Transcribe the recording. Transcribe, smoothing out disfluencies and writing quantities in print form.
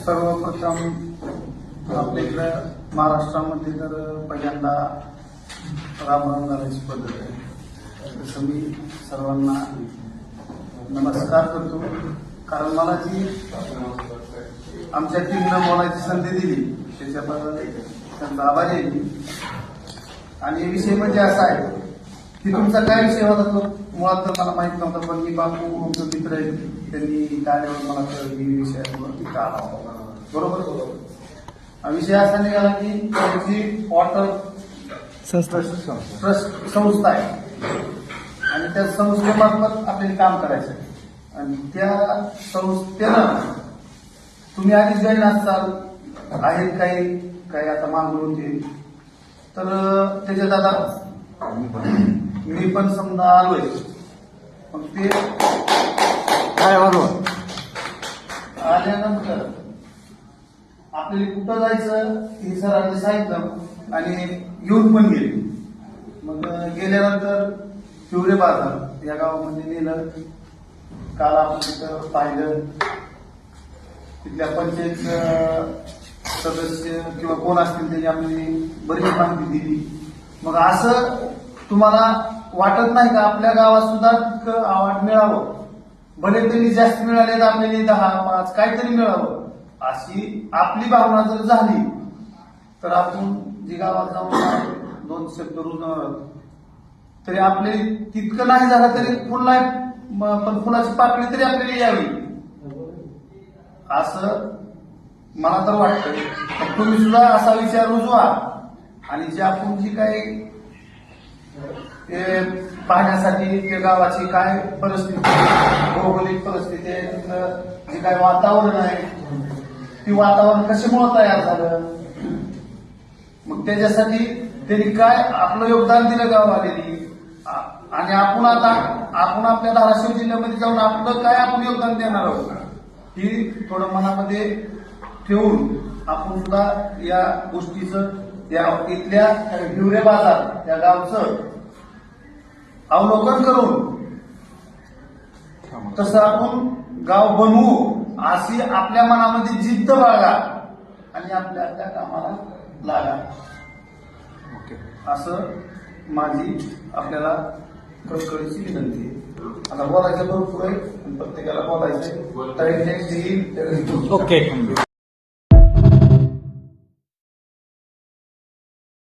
सर्वप्रथम आपल्या महाराष्ट्रामध्ये तर पहिल्यांदा रामराम घालायची पद्धत आहे. तसं मी सर्वांना नमस्कार करतो, कारण मला जी आमच्या टीमनं बोलायची संधी दिली त्याच्याबद्दल त्यांचा आभारी आहे मी. आणि विषय म्हणजे असा आहे की तुमचा काय विषय होता तो मुळात तर मला माहित नव्हता, पण मी बापू आमचं मित्र आहे, त्यांनी काढल्यावर मला कळलं विषयावरती का आला बरोबर. विषय असा निघाला की त्यांची वॉटर ट्रस्ट संस्था आहे आणि त्या संस्थेमार्फत आपल्याला काम करायचं आहे. आणि त्या संस्थेनं तुम्ही आधी जॉईन असाल आहेत काही आता मागून होते, तर त्याच्यात आता मी पण समजा आलोय, मग ते काय बरोबर आल्यानंतर आपल्याला कुठं जायचं हे सरांनी सांगितलं आणि येऊन पण गेले. मग गेल्यानंतर हिवरे बाजार या गावामध्ये नेलं. काल आपण तिथं पाहिलं, तिथल्या पंचायत सदस्य किंवा कोण असतील त्यांनी आपली बरीच माहिती दिली. मग असं तुम्हाला वाटत नाही का आपल्या गावात सुद्धा तितकं अवॉर्ड मिळावं, भले त्यांनी जास्त मिळाले तर आपल्याला 10-5 काहीतरी मिळावं, अशी आपली भावना जर झाली तर आपण जी गावात जाऊन 2 शब्द रुजणार तरी आपले तितकं नाही झालं तरी पण फुलाची पाकळी तरी आपल्याला यावी असं मला तर वाटतं. तुम्ही सुद्धा असा विचार रुजवा आणि जे आपण जी काही पाहण्यासाठी त्या गावाची काय परिस्थिती, भौगोलिक परिस्थिती आहे, तिथलं जे काय वातावरण आहे ती वातावरण कशामुळे तयार झालं, मग त्याच्यासाठी त्यांनी काय आपलं योगदान दिलं गाववाल्यांनी, आणि आपण आपल्या धाराशिव जिल्ह्यामध्ये जाऊन आपलं काय आपण योगदान देणार आहोत ही थोडं मनामध्ये ठेवून आपण सुद्धा या गोष्टीचं या इथल्या हिवरे बाजार या गावचं अवलोकन करून तसं आपण गाव बनवू अशी आपल्या मनामध्ये जिद्द बाळगा आणि आपल्या कामाला लागा, असं माझी आपल्याला कळकळीची विनंती आहे. आता बोलायचं भरपूर आहे, प्रत्येकाला बोलायचंय. ओके.